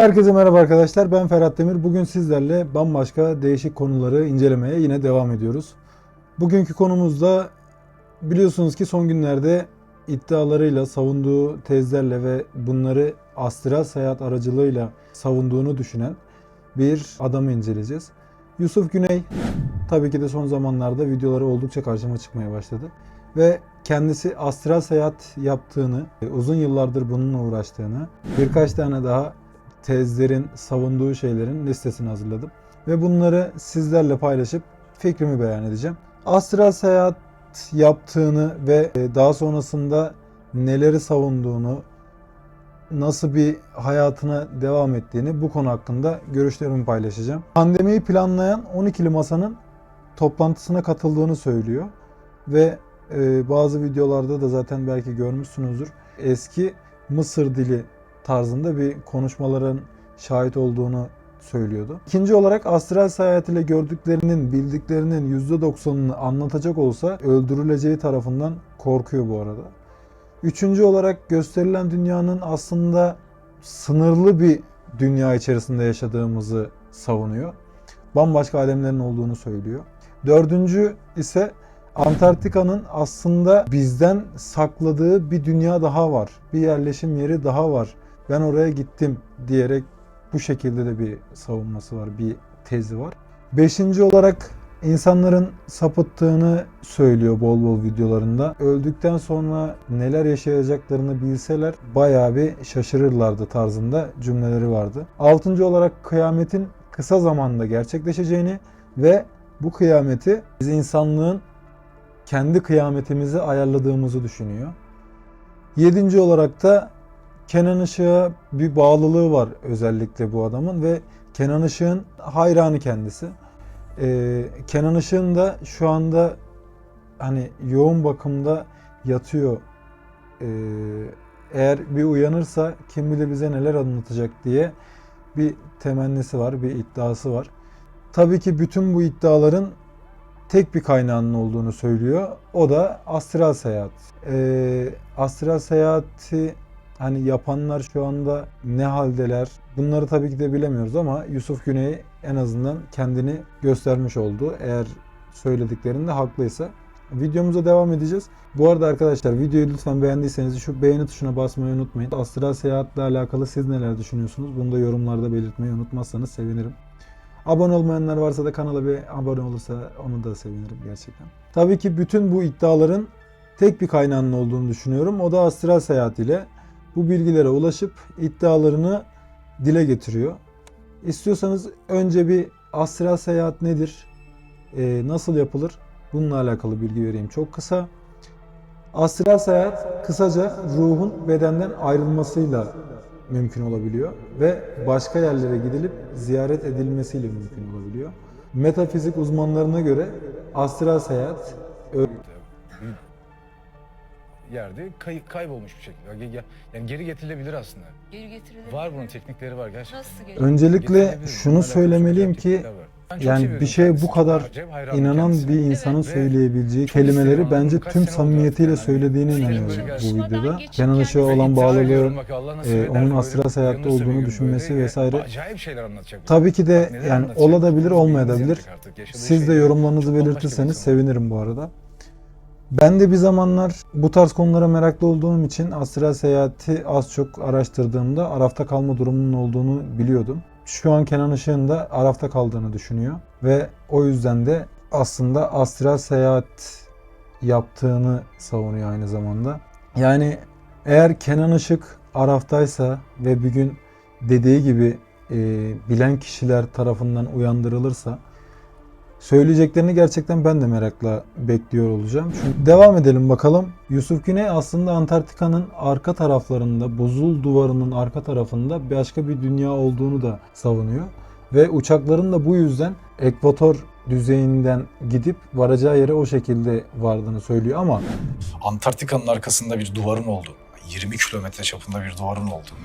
Herkese merhaba arkadaşlar. Ben Ferhat Demir. Bugün sizlerle bambaşka değişik konuları incelemeye yine devam ediyoruz. Bugünkü konumuzda biliyorsunuz ki son günlerde iddialarıyla, savunduğu tezlerle ve bunları astral seyahat aracılığıyla savunduğunu düşünen bir adamı inceleyeceğiz. Yusuf Güney tabii ki de son zamanlarda videoları oldukça karşıma çıkmaya başladı. Ve kendisi astral seyahat yaptığını, uzun yıllardır bununla uğraştığını, birkaç tane daha tezlerin, savunduğu şeylerin listesini hazırladım. Ve bunları sizlerle paylaşıp fikrimi beyan edeceğim. Astral seyahat yaptığını ve daha sonrasında neleri savunduğunu, nasıl bir hayatına devam ettiğini, bu konu hakkında görüşlerimi paylaşacağım. Pandemiyi planlayan 12'li masanın toplantısına katıldığını söylüyor. Ve bazı videolarda da zaten belki görmüşsünüzdür. Eski Mısır dili tarzında bir konuşmaların şahit olduğunu söylüyordu. İkinci olarak astral seyahat ile gördüklerinin, bildiklerinin %90'ını anlatacak olsa öldürüleceği tarafından korkuyor bu arada. Üçüncü olarak gösterilen dünyanın aslında sınırlı bir dünya içerisinde yaşadığımızı savunuyor. Bambaşka alemlerin olduğunu söylüyor. Dördüncü ise Antarktika'nın aslında bizden sakladığı bir dünya daha var. Bir yerleşim yeri daha var. Ben oraya gittim diyerek bu şekilde de bir savunması var, bir tezi var. Beşinci olarak insanların sapıttığını söylüyor bol bol videolarında. Öldükten sonra neler yaşayacaklarını bilseler bayağı bir şaşırırlardı tarzında cümleleri vardı. Altıncı olarak kıyametin kısa zamanda gerçekleşeceğini ve bu kıyameti biz insanlığın kendi kıyametimizi ayarladığımızı düşünüyor. Yedinci olarak da Kenan Işık'a bir bağlılığı var özellikle bu adamın ve Kenan Işık'ın hayranı kendisi. Kenan Işık'ın da şu anda hani yoğun bakımda yatıyor. Eğer bir uyanırsa kim bilir bize neler anlatacak diye bir temennisi var, bir iddiası var. Tabii ki bütün bu iddiaların tek bir kaynağının olduğunu söylüyor. O da astral seyahat. Astral seyahati hani yapanlar şu anda ne haldeler? Bunları tabii ki de bilemiyoruz ama Yusuf Güney en azından kendini göstermiş oldu. Eğer söylediklerinde haklıysa. Videomuza devam edeceğiz. Bu arada arkadaşlar videoyu lütfen beğendiyseniz şu beğeni tuşuna basmayı unutmayın. Astral seyahatle alakalı siz neler düşünüyorsunuz? Bunu da yorumlarda belirtmeyi unutmazsanız sevinirim. Abone olmayanlar varsa da kanala bir abone olursa onu da sevinirim gerçekten. Tabii ki bütün bu iddiaların tek bir kaynağının olduğunu düşünüyorum. O da astral seyahat ile bu bilgilere ulaşıp iddialarını dile getiriyor. İstiyorsanız önce bir astral seyahat nedir? Nasıl yapılır? Bununla alakalı bilgi vereyim çok kısa. Astral seyahat kısaca ruhun bedenden ayrılmasıyla mümkün olabiliyor ve başka yerlere gidilip ziyaret edilmesiyle mümkün olabiliyor. Metafizik uzmanlarına göre astral seyahat yerde kaybolmuş bir şekilde. Yani geri getirilebilir aslında. Geri getirilebilir. Var bunun teknikleri var gerçekten. Nasıl geri? öncelikle şunu söylemeliyim ki yani bir şeye bu kendisini. kadar Acayip hayranım inanan kendisine. bir insanın Evet. söyleyebileceği Çok kelimeleri isterim bence ama tüm kaç sene oldu samimiyetiyle artık yani. söylediğine Böyle inanıyorum böyle bu gerçekten. videoda. Geçip Kenan Işık'a kendisi- olan İddia bağlılığı, ediyorum bak, Allah nasip eder onun böyle astral seyahatte uyanırsa bir olduğunu gün düşünmesi böyle vesaire. Acayip şeyler anlatacak. Tabii ki de Bak neler yani anlatacak, olabilir, biz olmayabilir. yanacak artık. Yaşadığı Siz de şeyleri yorumlarınızı çok bambaşka bir belirtirseniz insan. sevinirim bu arada. Ben de bir zamanlar bu tarz konulara meraklı olduğum için astral seyahati az çok araştırdığımda arafta kalma durumunun olduğunu biliyordum. Şu an Kenan Işık'ın da arafta kaldığını düşünüyor ve o yüzden de aslında astral seyahat yaptığını savunuyor aynı zamanda. Yani eğer Kenan Işık araftaysa ve bir gün dediği gibi bilen kişiler tarafından uyandırılırsa söyleyeceklerini gerçekten ben de merakla bekliyor olacağım. Çünkü devam edelim bakalım. Yusuf Güney aslında Antarktika'nın arka taraflarında, buzul duvarının arka tarafında başka bir dünya olduğunu da savunuyor. Ve uçakların da bu yüzden ekvator düzeyinden gidip varacağı yere o şekilde vardığını söylüyor ama Antarktika'nın arkasında bir duvarın olduğu, 20 kilometre çapında bir duvarın olduğu,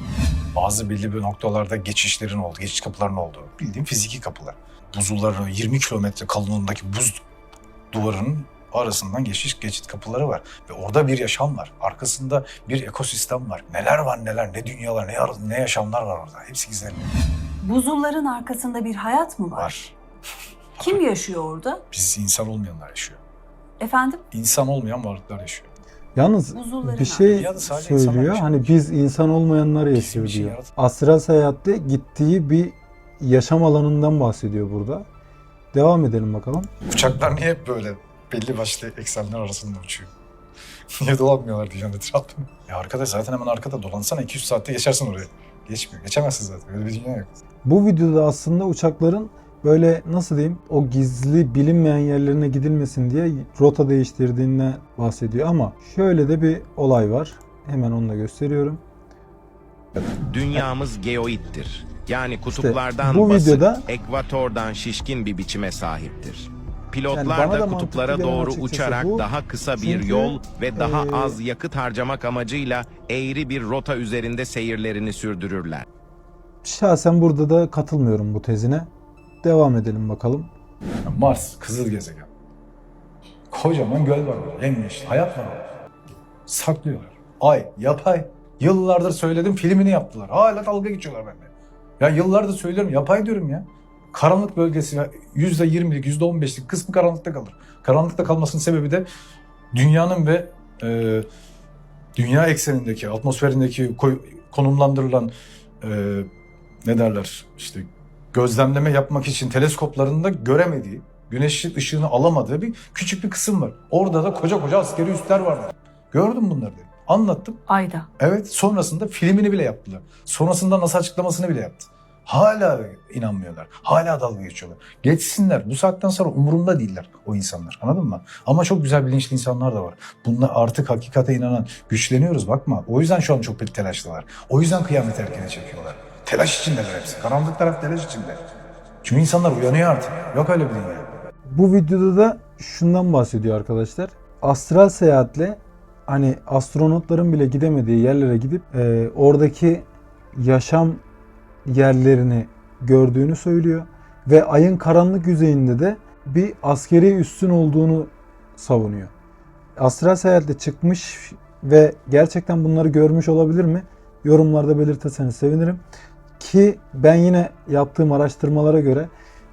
bazı belli bir noktalarda geçişlerin olduğu, geçiş kapılarının olduğu, bildiğim fiziki kapılar. Buzulların 20 kilometre kalınlığındaki buz duvarının Arasından geçit kapıları var. Ve orada bir yaşam var. Arkasında bir ekosistem var. Neler var neler, ne dünyalar, ne yaşamlar var orada. Hepsi gizemli. Buzulların arkasında bir hayat mı var? Var. Kim yaşıyor orada? Biz insan olmayanlar yaşıyor. Efendim? İnsan olmayan varlıklar yaşıyor. Yalnız Buzulların bir şey Ya da sadece insanlar söylüyor. yaşıyor. Hani biz insan olmayanlar yaşıyor için diyor. yaratılmış. Astral seyahatte gittiği bir yaşam alanından bahsediyor burada. Devam edelim bakalım. Uçaklar niye hep böyle belli başlı eksenler arasında uçuyor? Niye dolanmıyorlar dünyanın etrafında? Ya arkadaş zaten hemen arkada dolansana 200 saatte geçersin oraya. Geçmiyor. Geçemezsin zaten. Öyle bir dünya yok. Bu videoda aslında uçakların böyle nasıl diyeyim o gizli bilinmeyen yerlerine gidilmesin diye rota değiştirdiğinden bahsediyor ama şöyle de bir olay var. Hemen onu da gösteriyorum. Dünyamız geoittir. Yani kutuplardan bu basık, videoda- ekvatordan şişkin bir biçime sahiptir. Pilotlar Yani bana da da mantıklı kutuplara gelen doğru açıkçası uçarak bu. daha kısa bir Çünkü, yol ve daha eee, az yakıt harcamak amacıyla eğri bir rota üzerinde seyirlerini sürdürürler. Şahsen burada da katılmıyorum bu tezine. Devam edelim bakalım. Mars, kızıl gezegen. Kocaman göl var orada. Yemyeşil. Hayat var orada. Saklıyorlar. Ay, yapay. Yıllardır söyledim, filmini yaptılar. Hala dalga geçiyorlar benimle. Ya yıllardır söylüyorum, yapay diyorum ya. Karanlık bölgesi %20'lik, %15'lik kısmı karanlıkta kalır. Karanlıkta kalmasının sebebi de dünyanın ve dünya eksenindeki, atmosferindeki konumlandırılan ne derler işte gözlemleme yapmak için teleskoplarında göremediği, güneş ışığını alamadığı bir küçük bir kısım var. Orada da koca koca askeri üsler vardı. Gördüm bunları dedim. Anlattım. Ayda. Evet, sonrasında filmini bile yaptılar. Sonrasında NASA açıklamasını bile yaptı. Hala inanmıyorlar. Hala dalga geçiyorlar. Geçsinler. Bu saatten sonra umurumda değiller o insanlar. Anladın mı? Ama çok güzel bilinçli insanlar da var. Bunlar artık hakikate inanan. Güçleniyoruz bakma. O yüzden şu an çok telaşlılar. O yüzden kıyameti erkene çekiyorlar. Telaş içindeler hepsi. Karanlık taraf telaş içinde. Çünkü insanlar uyanıyor artık. Yok öyle bir dünya. Bu videoda da şundan bahsediyor arkadaşlar. Astral seyahatle hani astronotların bile gidemediği yerlere gidip oradaki yaşam yerlerini gördüğünü söylüyor. Ve ayın karanlık yüzeyinde de bir askeri üssün olduğunu savunuyor. Astral seyahatle çıkmış ve gerçekten bunları görmüş olabilir mi? Yorumlarda belirtirseniz sevinirim. Ki ben yine yaptığım araştırmalara göre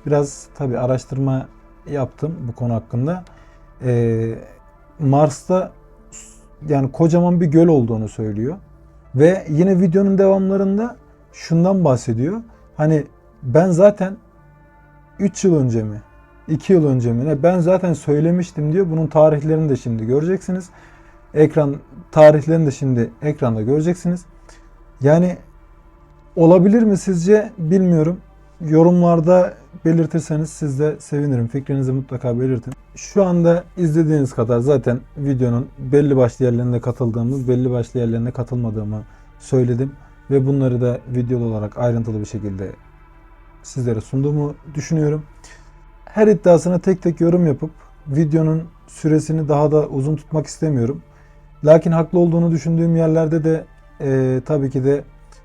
biraz tabii araştırma yaptım bu konu hakkında. Mars'ta yani kocaman bir göl olduğunu söylüyor. Ve yine videonun devamlarında şundan bahsediyor. Hani ben zaten 3 yıl önce mi 2 yıl önce mi ne ben zaten söylemiştim diyor. Bunun tarihlerini de şimdi göreceksiniz. Tarihlerini de şimdi ekranda göreceksiniz. Yani olabilir mi sizce bilmiyorum. Yorumlarda belirtirseniz siz de sevinirim. Fikrinizi mutlaka belirtin. Şu anda izlediğiniz kadar zaten videonun belli başlı yerlerinde katıldığımız, belli başlı yerlerine katılmadığımı söyledim. Ve bunları da videolu olarak ayrıntılı bir şekilde sizlere sunduğumu düşünüyorum. Her iddiasına tek tek yorum yapıp videonun süresini daha da uzun tutmak istemiyorum. Lakin haklı olduğunu düşündüğüm yerlerde de tabii ki de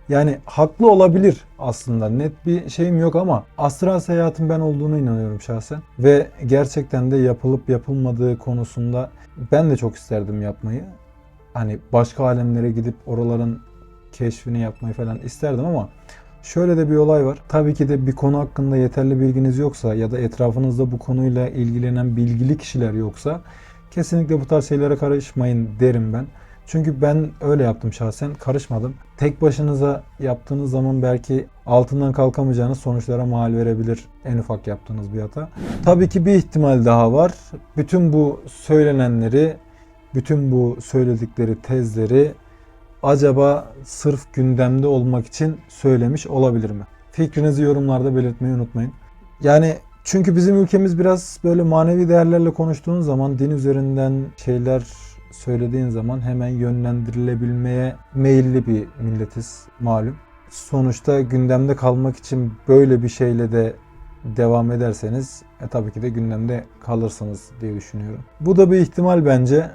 yani haklı olabilir aslında. Net bir şeyim yok ama astral seyahatin ben olduğunu inanıyorum şahsen. Ve gerçekten de yapılıp yapılmadığı konusunda ben de çok isterdim yapmayı. Hani başka alemlere gidip oraların keşfini yapmayı falan isterdim ama şöyle de bir olay var. Tabii ki de bir konu hakkında yeterli bilginiz yoksa ya da etrafınızda bu konuyla ilgilenen bilgili kişiler yoksa kesinlikle bu tarz şeylere karışmayın derim ben. Çünkü ben öyle yaptım şahsen. Karışmadım. Tek başınıza yaptığınız zaman belki altından kalkamayacağınız sonuçlara mal verebilir en ufak yaptığınız bir hata. Tabii ki bir ihtimal daha var. Bütün bu söylenenleri, bütün bu söyledikleri tezleri acaba sırf gündemde olmak için söylemiş olabilir mi? Fikrinizi yorumlarda belirtmeyi unutmayın. Yani çünkü bizim ülkemiz biraz böyle manevi değerlerle konuştuğun zaman din üzerinden şeyler söylediğin zaman hemen yönlendirilebilmeye meyilli bir milletiz malum. Sonuçta gündemde kalmak için böyle bir şeyle de devam ederseniz tabii ki de gündemde kalırsınız diye düşünüyorum. Bu da bir ihtimal bence.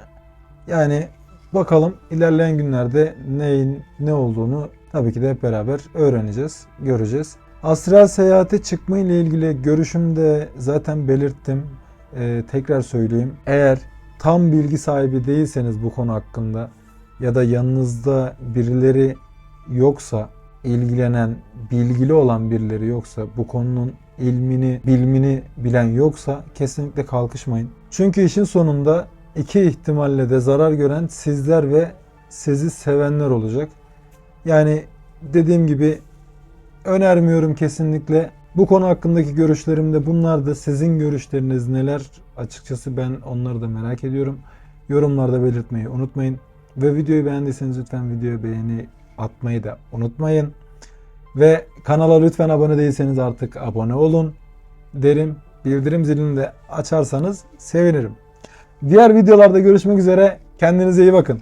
Yani bakalım ilerleyen günlerde neyin ne olduğunu tabii ki de hep beraber öğreneceğiz, göreceğiz. Astral seyahate çıkma ile ilgili görüşümü de zaten belirttim. Tekrar söyleyeyim. Eğer tam bilgi sahibi değilseniz bu konu hakkında ya da yanınızda birileri yoksa, ilgilenen, bilgili olan birileri yoksa, bu konunun ilmini, bilmini bilen yoksa kesinlikle kalkışmayın. Çünkü işin sonunda iki ihtimalle de zarar gören sizler ve sizi sevenler olacak. Yani dediğim gibi önermiyorum kesinlikle. Bu konu hakkındaki görüşlerim de bunlardı. Sizin görüşleriniz neler? Açıkçası ben onları da merak ediyorum. Yorumlarda belirtmeyi unutmayın. Ve videoyu beğendiyseniz lütfen videoya beğeni atmayı da unutmayın. Ve kanala lütfen abone değilseniz artık abone olun derim. Bildirim zilini de açarsanız sevinirim. Diğer videolarda görüşmek üzere. Kendinize iyi bakın.